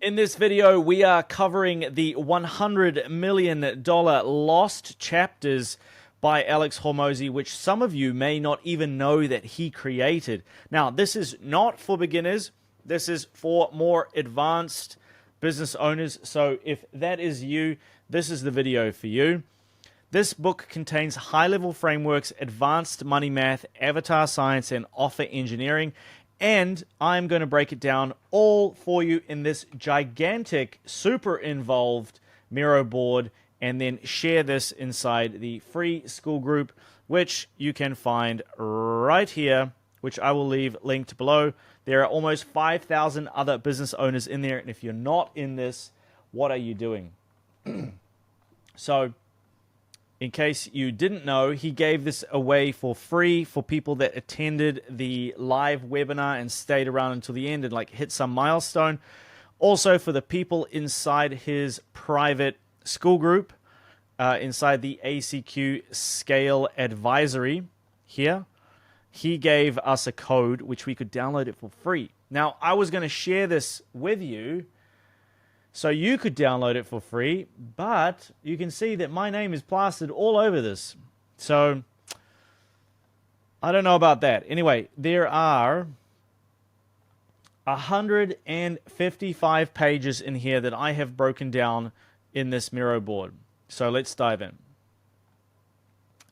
In this video, we are covering the $100 million Lost Chapters by Alex Hormozi, which some of you may not even know that he created. Now, this is not for beginners. This is for more advanced business owners. So if that is you, this is the video for you. This book contains high-level frameworks, advanced money math, avatar science, and offer engineering. And I'm going to break it down all for you in this gigantic, super involved Miro board, and then share this inside the free school group, which you can find right here, which I will leave linked below. There are almost 5,000 other business owners in there, and if you're not in this, what are you doing? So, in case you didn't know, he gave this away for free for people that attended the live webinar and stayed around until the end and like hit some milestone. Also for the people inside his private school group, inside the ACQ Scale Advisory here, he gave us a code which we could download it for free. Now, I was going to share this with you so you could download it for free, but you can see that my name is plastered all over this. So, I don't know about that. Anyway, there are 155 pages in here that I have broken down in this Miro board. So, let's dive in.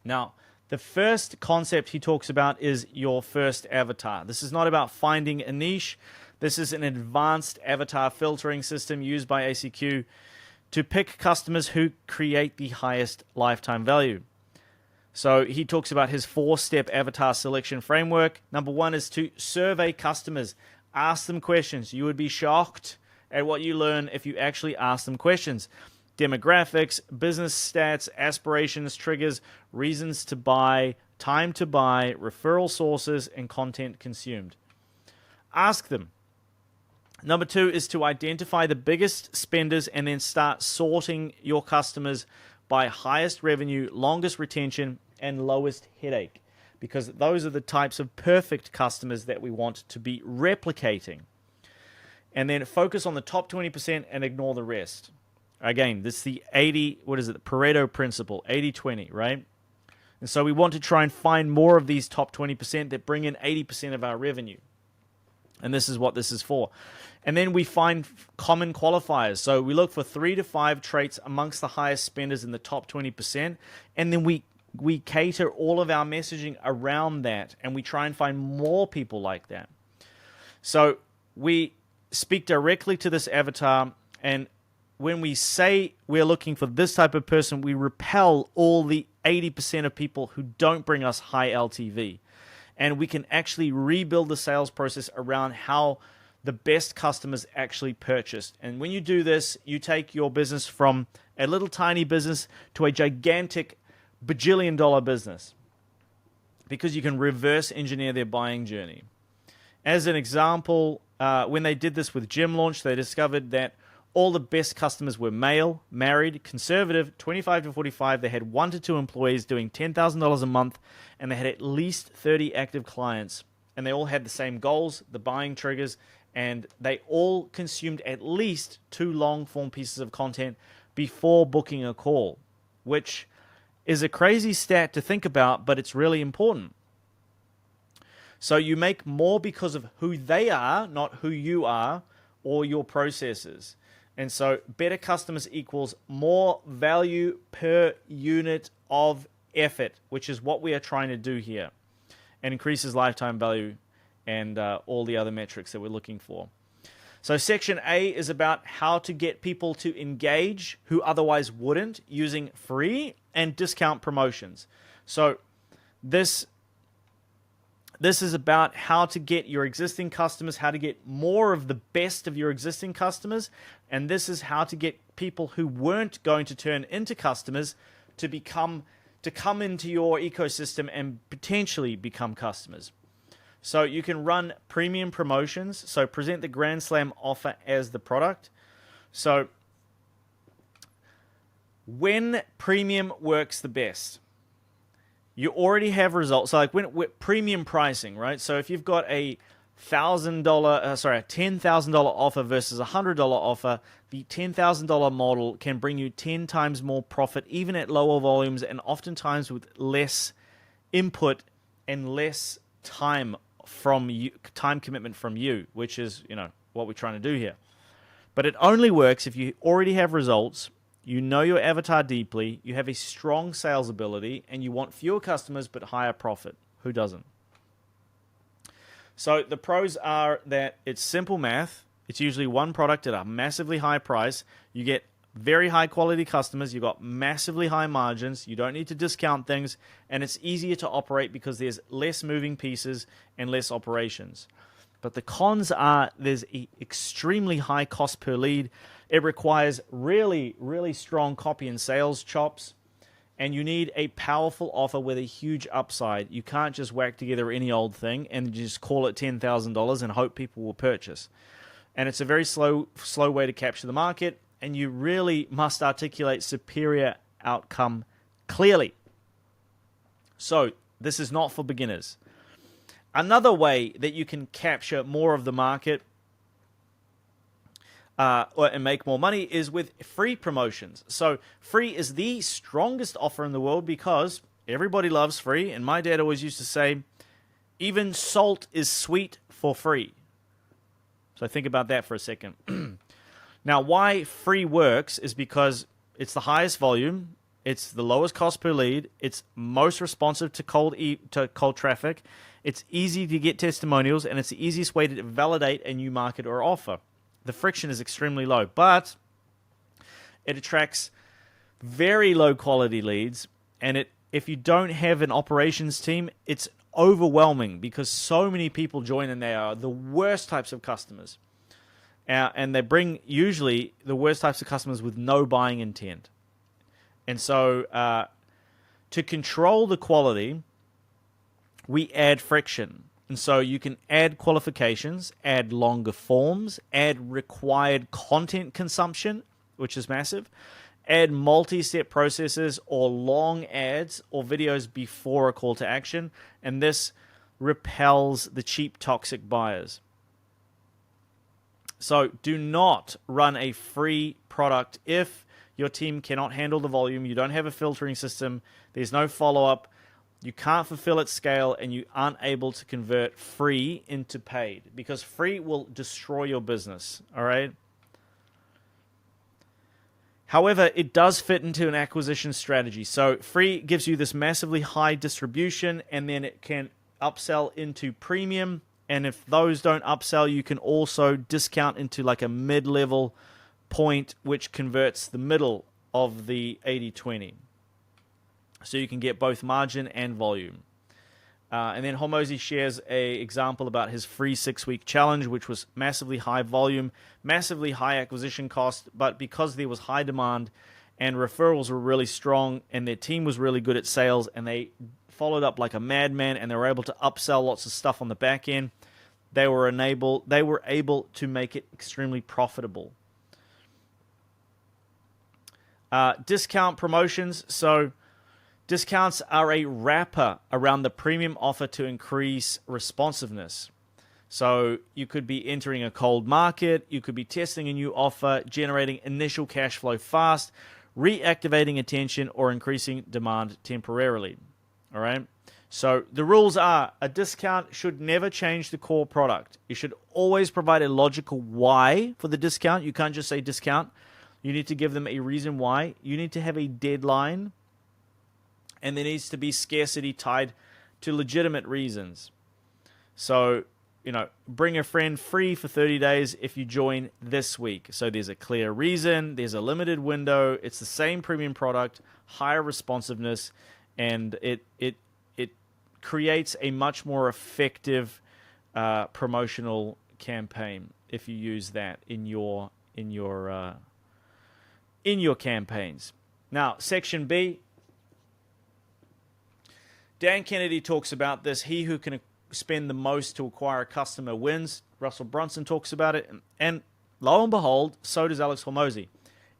Now, the first concept he talks about is your first avatar. This is not about finding a niche. This is an advanced avatar filtering system used by ACQ to pick customers who create the highest lifetime value. So he talks about his 4-step avatar selection framework. Number 1 is to survey customers. Ask them questions. You would be shocked at what you learn if you actually ask them questions. Demographics, business stats, aspirations, triggers, reasons to buy, time to buy, referral sources, and content consumed. Ask them. Number 2 is to identify the biggest spenders and then start sorting your customers by highest revenue, longest retention, and lowest headache. Because those are the types of perfect customers that we want to be replicating. And then focus on the top 20% and ignore the rest. Again, this is the Pareto principle, 80-20, right? And so we want to try and find more of these top 20% that bring in 80% of our revenue. And this is what this is for. And then we find common qualifiers. So we look for 3 to 5 traits amongst the highest spenders in the top 20%. And then we cater all of our messaging around that. And we try and find more people like that. So we speak directly to this avatar. And when we say we're looking for this type of person, we repel all the 80% of people who don't bring us high LTV. And we can actually rebuild the sales process around how the best customers actually purchased. And when you do this, you take your business from a little tiny business to a gigantic bajillion-dollar business because you can reverse engineer their buying journey. As an example, when they did this with Gym Launch, they discovered that all the best customers were male, married, conservative, 25 to 45. They had 1 to 2 employees doing $10,000 a month, and they had at least 30 active clients. And they all had the same goals, the buying triggers, and they all consumed at least 2 long-form pieces of content before booking a call, which is a crazy stat to think about, but it's really important. So you make more because of who they are, not who you are, or your processes. And so better customers equals more value per unit of effort, which is what we are trying to do here, and increases lifetime value and all the other metrics that we're looking for. So section A is about how to get people to engage who otherwise wouldn't using free and discount promotions. So this is about how to get your existing customers, how to get more of the best of your existing customers, and this is how to get people who weren't going to turn into customers to come into your ecosystem and potentially become customers. So you can run premium promotions, so present the Grand Slam offer as the product. So when premium works the best, you already have results. So like when premium pricing, right? So if you've got a $10,000 offer versus a $100 offer, the $10,000 model can bring you 10 times more profit, even at lower volumes, and oftentimes with less input and less time from you, time commitment from you, which is, what we're trying to do here. But it only works if you already have results, you know your avatar deeply, you have a strong sales ability, and you want fewer customers but higher profit. Who doesn't? So the pros are that it's simple math. It's usually one product at a massively high price. You get very high quality customers. You've got massively high margins. You don't need to discount things. And it's easier to operate because there's less moving pieces and less operations. But the cons are there's an extremely high cost per lead. It requires really, really strong copy and sales chops. And you need a powerful offer with a huge upside. You can't just whack together any old thing and just call it $10,000 and hope people will purchase. And it's a very slow way to capture the market. And you really must articulate superior outcome clearly. So this is not for beginners. Another way that you can capture more of the market and make more money is with free promotions. So free is the strongest offer in the world because everybody loves free. And my dad always used to say, even salt is sweet for free. So think about that for a second. Now, why free works is because it's the highest volume, it's the lowest cost per lead, it's most responsive to cold traffic, it's easy to get testimonials, and it's the easiest way to validate a new market or offer. The friction is extremely low, but it attracts very low quality leads, and if you don't have an operations team, it's overwhelming because so many people join and they are the worst types of customers. And they bring usually the worst types of customers with no buying intent. And so to control the quality, we add friction. And so you can add qualifications, add longer forms, add required content consumption, which is massive, add multi-step processes or long ads or videos before a call to action, and this repels the cheap, toxic buyers. So do not run a free product if your team cannot handle the volume, you don't have a filtering system, there's no follow-up, you can't fulfill at scale, and you aren't able to convert free into paid, because free will destroy your business, all right? However, it does fit into an acquisition strategy. So free gives you this massively high distribution, and then it can upsell into premium, and if those don't upsell, you can also discount into like a mid-level point, which converts the middle of the 80-20. So you can get both margin and volume. And then Hormozi shares an example about his free 6-week challenge, which was massively high volume, massively high acquisition cost, but because there was high demand and referrals were really strong and their team was really good at sales and they followed up like a madman and they were able to upsell lots of stuff on the back end, they were able to make it extremely profitable. Discount promotions. So discounts are a wrapper around the premium offer to increase responsiveness. So you could be entering a cold market, you could be testing a new offer, generating initial cash flow fast, reactivating attention, or increasing demand temporarily. All right? So the rules are a discount should never change the core product. You should always provide a logical why for the discount. You can't just say discount. You need to give them a reason why. You need to have a deadline. And there needs to be scarcity tied to legitimate reasons. So, bring a friend free for 30 days if you join this week. So there's a clear reason, there's a limited window, it's the same premium product, higher responsiveness, and it creates a much more effective promotional campaign if you use that in your campaigns. Now, section B. Dan Kennedy talks about this. He who can spend the most to acquire a customer wins. Russell Brunson talks about it. And lo and behold, so does Alex Hormozi.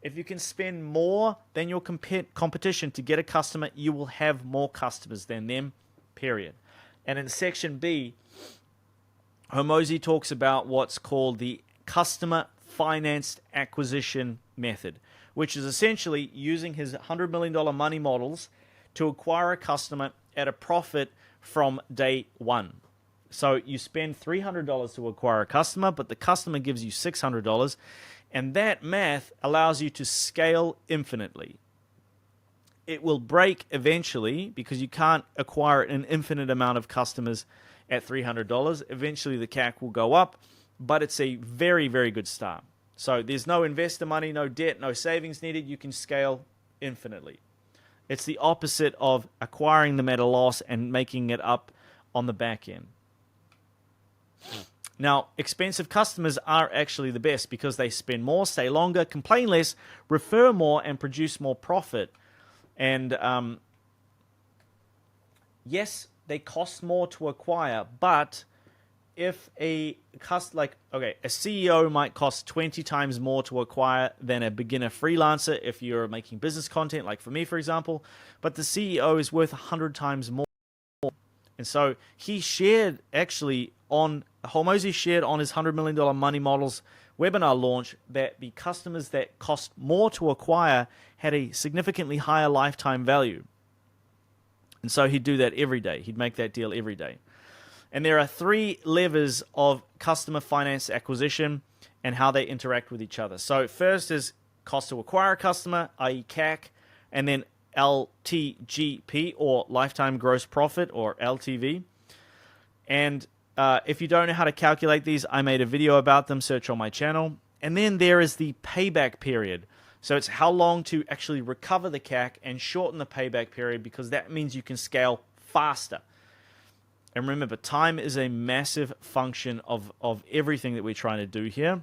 If you can spend more than your competition to get a customer, you will have more customers than them, period. And in section B, Hormozi talks about what's called the customer financed acquisition method, which is essentially using his $100 million money models to acquire a customer at a profit from day one. So you spend $300 to acquire a customer, but the customer gives you $600, and that math allows you to scale infinitely. It will break eventually because you can't acquire an infinite amount of customers at $300. Eventually the CAC will go up, but it's a very, very good start. So there's no investor money, no debt, no savings needed. You can scale infinitely. It's the opposite of acquiring them at a loss and making it up on the back end. Now, expensive customers are actually the best because they spend more, stay longer, complain less, refer more, and produce more profit. And yes, they cost more to acquire, but if a CEO might cost 20 times more to acquire than a beginner freelancer if you're making business content, like for me, for example, but the CEO is worth 100 times more. And so he shared Hormozi shared on his $100 million Money Models webinar launch that the customers that cost more to acquire had a significantly higher lifetime value. And so he'd do that every day. He'd make that deal every day. And there are 3 levers of customer finance acquisition and how they interact with each other. So first is cost to acquire a customer, i.e. CAC, and then LTGP, or lifetime gross profit, or LTV. And if you don't know how to calculate these, I made a video about them. Search on my channel. And then there is the payback period. So it's how long to actually recover the CAC and shorten the payback period, because that means you can scale faster. And remember, time is a massive function of everything that we're trying to do here.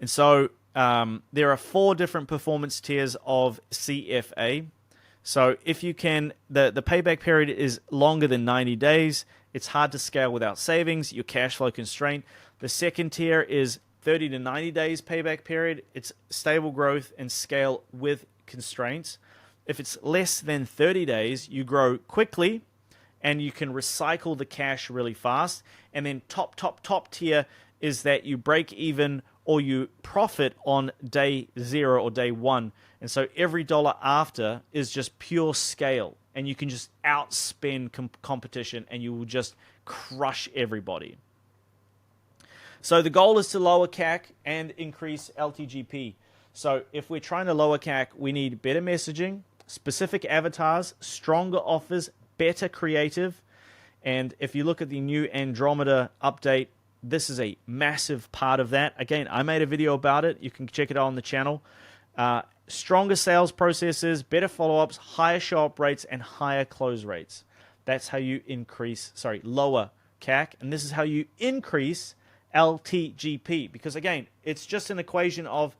And so there are 4 different performance tiers of CFA. So if you can, the payback period is longer than 90 days. It's hard to scale without savings. You're cash flow constrained. The second tier is 30 to 90 days payback period. It's stable growth and scale with constraints. If it's less than 30 days, you grow quickly and you can recycle the cash really fast. And then top tier is that you break even or you profit on day 0 or day 1. And so every dollar after is just pure scale. And you can just outspend competition and you will just crush everybody. So the goal is to lower CAC and increase LTGP. So if we're trying to lower CAC, we need better messaging, specific avatars, stronger offers, better creative. And if you look at the new Andromeda update, this is a massive part of that. Again, I made a video about it. You can check it out on the channel. Stronger sales processes, better follow-ups, higher show-up rates, and higher close rates. That's how you lower CAC. And this is how you increase LTGP. Because again, it's just an equation of,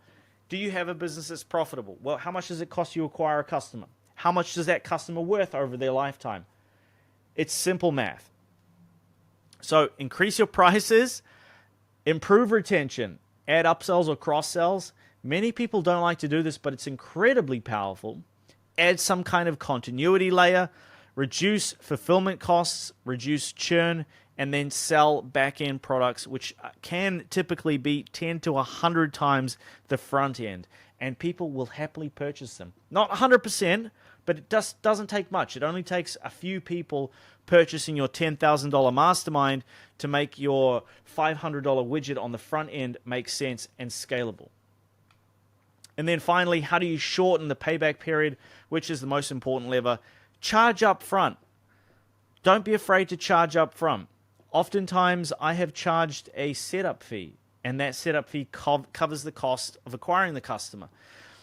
do you have a business that's profitable? Well, how much does it cost you to acquire a customer? How much does that customer worth over their lifetime? It's simple math. So increase your prices, improve retention, add upsells or cross-sells. Many people don't like to do this, but it's incredibly powerful. Add some kind of continuity layer, reduce fulfillment costs, reduce churn, and then sell back-end products, which can typically be 10 to 100 times the front end. And people will happily purchase them. Not 100%, but it doesn't take much. It only takes a few people purchasing your $10,000 mastermind to make your $500 widget on the front end make sense and scalable. And then finally, how do you shorten the payback period, which is the most important lever? Charge up front. Don't be afraid to charge up front. Oftentimes, I have charged a setup fee, and that setup fee covers the cost of acquiring the customer.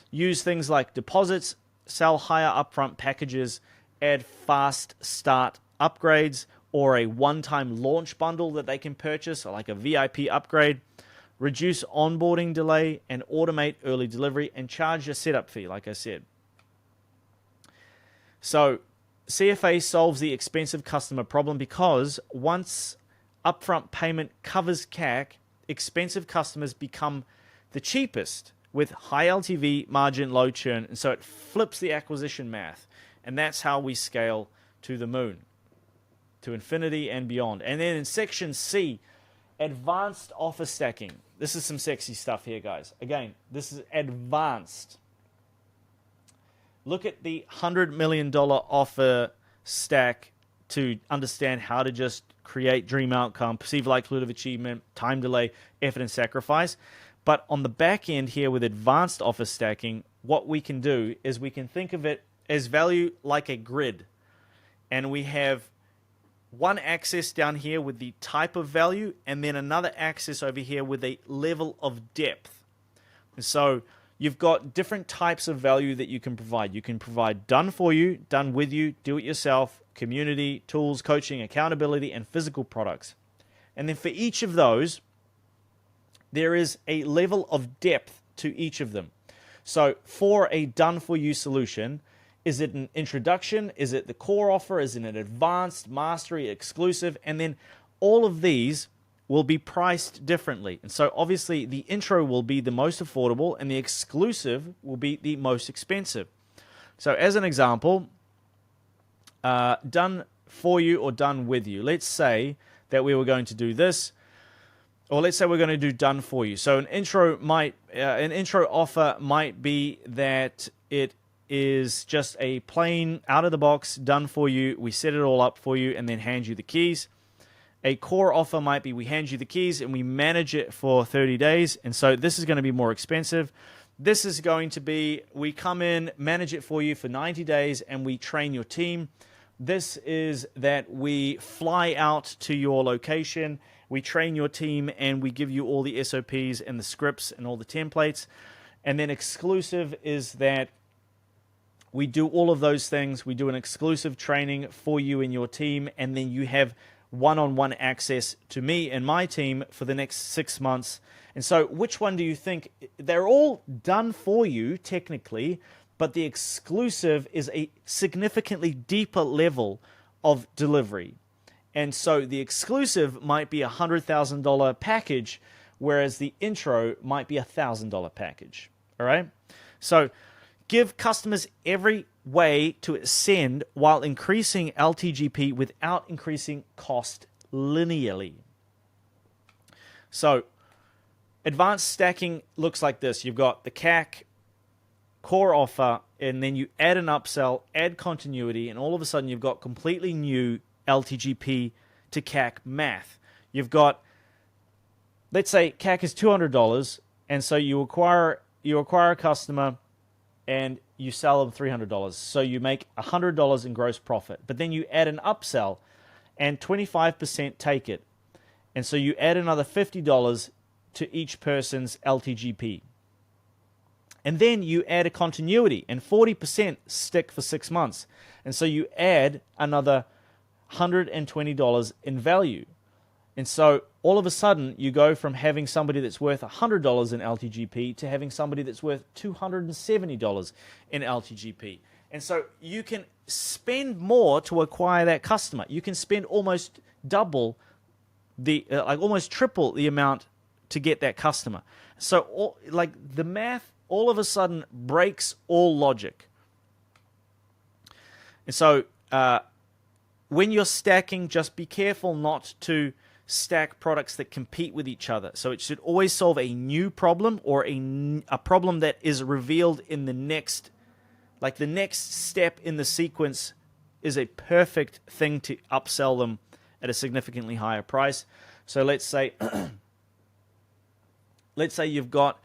Use things like deposits, sell higher upfront packages, add fast start upgrades, or a one-time launch bundle that they can purchase, or like a VIP upgrade. Reduce onboarding delay and automate early delivery and charge a setup fee, like I said. So CFA solves the expensive customer problem because once upfront payment covers CAC, expensive customers become the cheapest with high LTV, margin, low churn. And so it flips the acquisition math. And that's how we scale to the moon. to infinity and beyond. And then in section C, advanced offer stacking. This is some sexy stuff here, guys. Again, this is advanced. Look at the $100 million offer stack to understand how to just create dream outcome, perceived likelihood of achievement, time delay, effort, and sacrifice. But on the back end here with advanced offer stacking, what we can do is we can think of it as value like a grid. And we have one axis down here with the type of value, and then another axis over here with a level of depth. And so you've got different types of value that you can provide. You can provide done for you, done with you, do it yourself, community, tools, coaching, accountability, and physical products. And then for each of those, there is a level of depth to each of them. So for a done for you solution, is it an introduction? Is it the core offer? Is it an advanced, mastery, exclusive? And then all of these will be priced differently. And so obviously the intro will be the most affordable and the exclusive will be the most expensive. So as an example, done for you or done with you. Let's say that we were going to do this, or let's say we're going to do done for you. So an intro offer might be that it is just a plain out of the box done for you. We set it all up for you and then hand you the keys. A core offer might be we hand you the keys and we manage it for 30 days. And so this is going to be more expensive. This is going to be we come in, manage it for you for 90 days and we train your team. This is that we fly out to your location, we train your team, and we give you all the SOPs and the scripts and all the templates. And then exclusive is that we do all of those things. We do an exclusive training for you and your team, and then you have one-on-one access to me and my team for the next 6 months. And so which one do you think? They're all done for you technically, but the exclusive is a significantly deeper level of delivery. And so the exclusive might be a $100,000 package, whereas the intro might be a $1,000 package. All right? So give customers every way to ascend while increasing LTGP without increasing cost linearly. So advanced stacking looks like this. You've got the CAC, core offer, and then you add an upsell, add continuity, and all of a sudden you've got completely new LTGP to CAC math. You've got, let's say CAC is $200, and so you acquire a customer and you sell them $300. So you make $100 in gross profit. But then you add an upsell and 25% take it. And so you add another $50 to each person's LTGP. And then you add a continuity and 40% stick for 6 months. And so you add another $120 in value. And so all of a sudden you go from having somebody that's worth $100 in LTGP to having somebody that's worth $270 in LTGP. And so you can spend more to acquire that customer. You can spend almost double almost triple the amount to get that customer. So the math all of a sudden breaks all logic. And so when you're stacking, just be careful not to stack products that compete with each other. So it should always solve a new problem or a problem that is revealed in the next, the next step in the sequence is a perfect thing to upsell them at a significantly higher price. So let's say you've got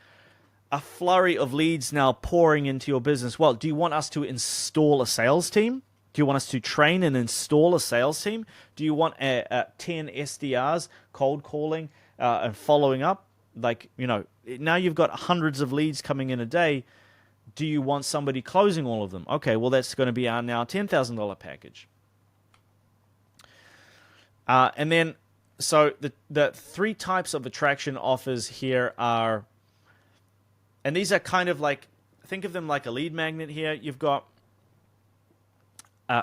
a flurry of leads now pouring into your business. Well, do you want us to install a sales team? Do you want us to train and install a sales team? Do you want 10 SDRs cold calling and following up? Now you've got hundreds of leads coming in a day. Do you want somebody closing all of them? Okay, well, that's going to be our now $10,000 package. And then, so the three types of attraction offers here are, and these are kind of think of them like a lead magnet here. You've got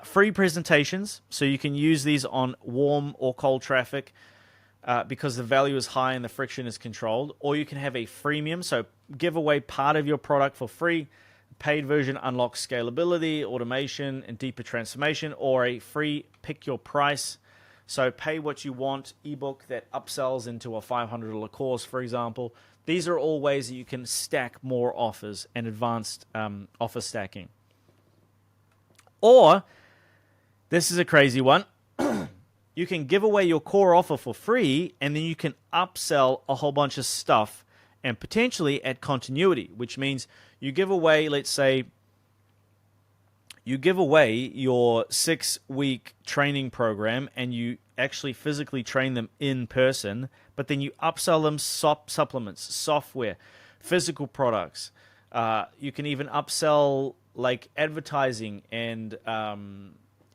free presentations, so you can use these on warm or cold traffic because the value is high and the friction is controlled. Or you can have a freemium, so give away part of your product for free. Paid version unlocks scalability, automation, and deeper transformation. Or a free pick your price So pay what you want ebook that upsells into a $500 course, for example. These are all ways that you can stack more offers and advanced offer stacking. Or, this is a crazy one, you can give away your core offer for free, and then you can upsell a whole bunch of stuff and potentially add continuity, which means you give away, let's say, you give away your 6-week training program and you actually physically train them in person, but then you upsell them supplements, software, physical products. You can even upsell like advertising and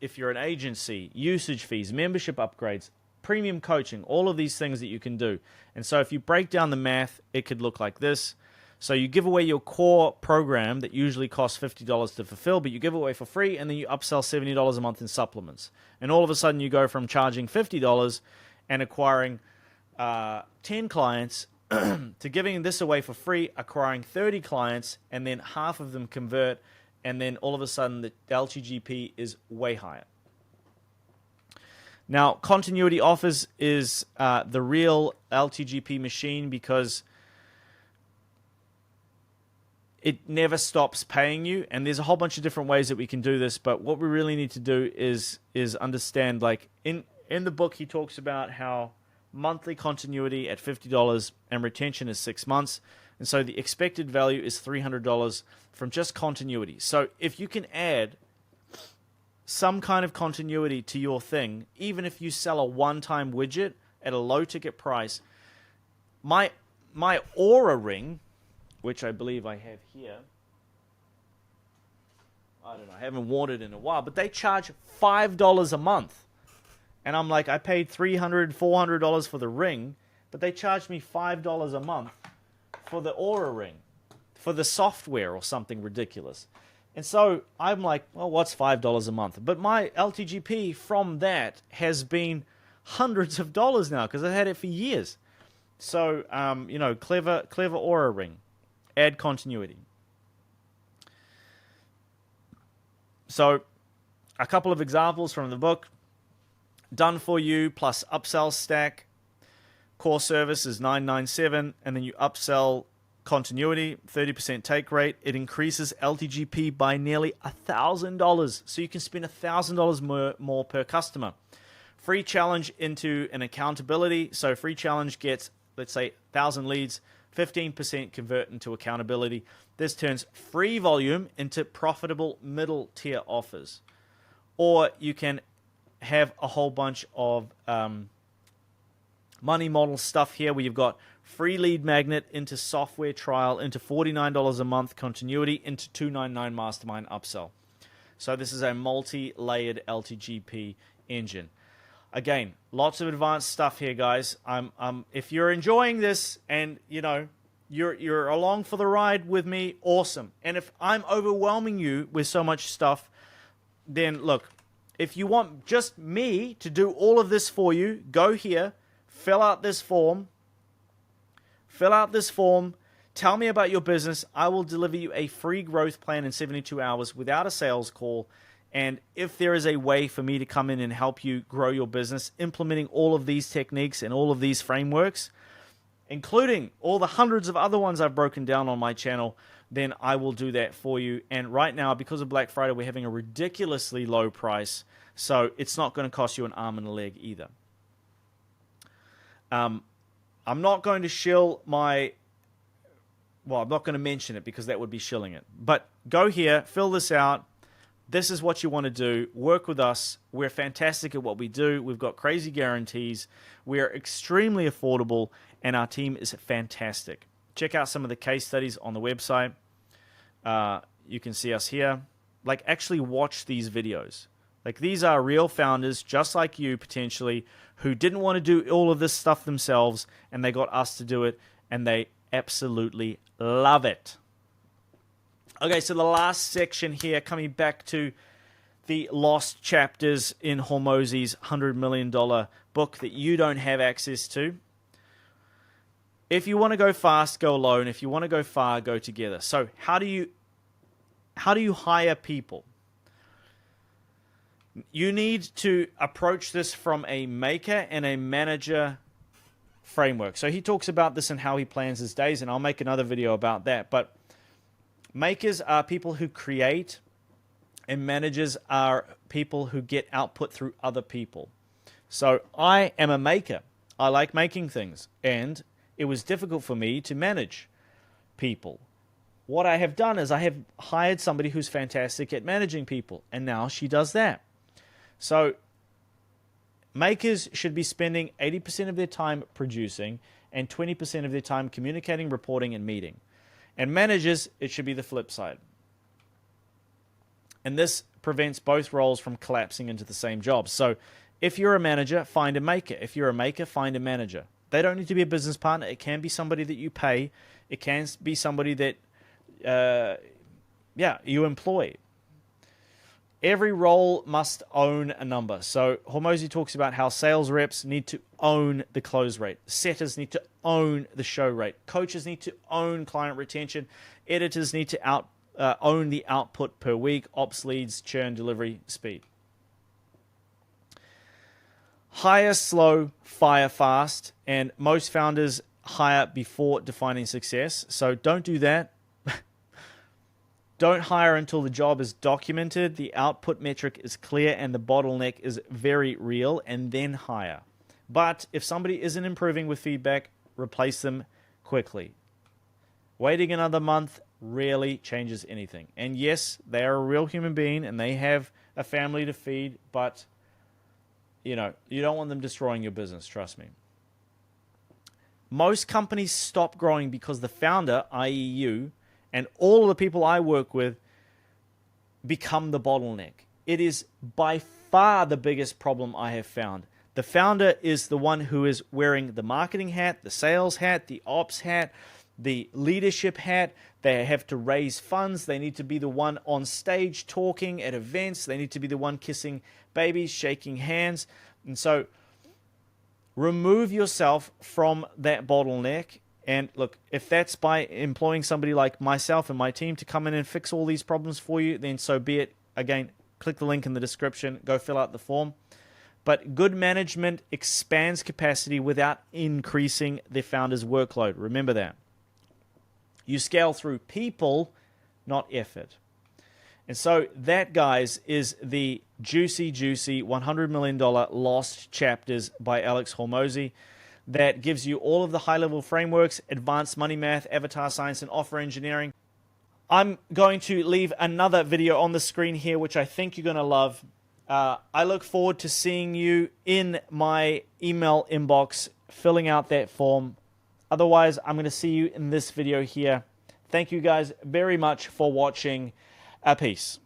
if you're an agency, usage fees, membership upgrades, premium coaching, all of these things that you can do. And so if you break down the math, it could look like this. So you give away your core program that usually costs $50 to fulfill, but you give away for free, and then you upsell $70 a month in supplements. And all of a sudden you go from charging $50 and acquiring 10 clients to giving this away for free, acquiring 30 clients, and then half of them convert, and then all of a sudden the LTGP is way higher. Now, continuity offers is the real LTGP machine because it never stops paying you, and there's a whole bunch of different ways that we can do this, but what we really need to do is understand, like in the book he talks about how monthly continuity at $50 and retention is 6 months, and so the expected value is $300 from just continuity. So if you can add some kind of continuity to your thing, even if you sell a one-time widget at a low ticket price, my Aura ring, which I believe I have here, I don't know, I haven't worn it in a while, but they charge $5 a month. And I'm like, I paid $300, $400 for the ring, but they charged me $5 a month for the Aura ring, for the software or something ridiculous. And so I'm like, well, what's $5 a month? But my LTGP from that has been hundreds of dollars now because I've had it for years. So, clever Aura ring. Add continuity. So, a couple of examples from the book. Done for you plus upsell stack. Core service is $997, and then you upsell continuity, 30% take rate. It increases LTGP by nearly $1,000. So you can spend $1,000 more per customer. Free challenge into an accountability. So free challenge gets, let's say, 1,000 leads. 15% convert into accountability. This turns free volume into profitable middle tier offers. Or you can have a whole bunch of money model stuff here where you've got free lead magnet into software trial into $49 a month continuity into $299 mastermind upsell. So this is a multi-layered LTGP engine. Again, lots of advanced stuff here, guys. If you're enjoying this and you're along for the ride with me, awesome. And if I'm overwhelming you with so much stuff, then look, if you want just me to do all of this for you, go here, fill out this form. Tell me about your business. I will deliver you a free growth plan in 72 hours without a sales call. And if there is a way for me to come in and help you grow your business, implementing all of these techniques and all of these frameworks, including all the hundreds of other ones I've broken down on my channel, then I will do that for you. And right now, because of Black Friday, we're having a ridiculously low price. So it's not going to cost you an arm and a leg either. I'm not going to shill I'm not going to mention it because that would be shilling it. But go here, fill this out. This is what you want to do. Work with us. We're fantastic at what we do. We've got crazy guarantees. We are extremely affordable, and our team is fantastic. Check out some of the case studies on the website. You can see us here. Actually watch these videos. These are real founders, just like you, potentially, who didn't want to do all of this stuff themselves, and they got us to do it, and they absolutely love it. Okay, so the last section here, coming back to the lost chapters in Hormozi's $100 million book that you don't have access to. If you want to go fast, go alone. If you want to go far, go together. So how do you hire people? You need to approach this from a maker and a manager framework. So he talks about this and how he plans his days, and I'll make another video about that. But makers are people who create, and managers are people who get output through other people. So I am a maker. I like making things, and it was difficult for me to manage people. What I have done is I have hired somebody who's fantastic at managing people, and now she does that. So makers should be spending 80% of their time producing and 20% of their time communicating, reporting, and meeting. And managers, it should be the flip side. And this prevents both roles from collapsing into the same job. So if you're a manager, find a maker. If you're a maker, find a manager. They don't need to be a business partner. It can be somebody that you pay. It can be somebody that you employ. Every role must own a number. So Hormozi talks about how sales reps need to own the close rate. Setters need to own the show rate. Coaches need to own client retention. Editors need to own the output per week. Ops leads, churn, delivery, speed. Hire slow, fire fast. And most founders hire before defining success. So don't do that. Don't hire until the job is documented, the output metric is clear, and the bottleneck is very real, and then hire. But if somebody isn't improving with feedback, replace them quickly. Waiting another month rarely changes anything. And yes, they are a real human being, and they have a family to feed, but you don't want them destroying your business, trust me. Most companies stop growing because the founder, i.e. you, and all of the people I work with become the bottleneck. It is by far the biggest problem I have found. The founder is the one who is wearing the marketing hat, the sales hat, the ops hat, the leadership hat. They have to raise funds. They need to be the one on stage talking at events. They need to be the one kissing babies, shaking hands. And so remove yourself from that bottleneck. And look, if that's by employing somebody like myself and my team to come in and fix all these problems for you, then so be it. Again, click the link in the description. Go fill out the form. But good management expands capacity without increasing the founder's workload. Remember that. You scale through people, not effort. And so that, guys, is the juicy $100 million Lost Chapters by Alex Hormozi. That gives you all of the high-level frameworks, advanced money math, avatar science, and offer engineering. I'm going to leave another video on the screen here, which I think you're going to love. I look forward to seeing you in my email inbox, filling out that form. Otherwise, I'm going to see you in this video here. Thank you guys very much for watching. Peace.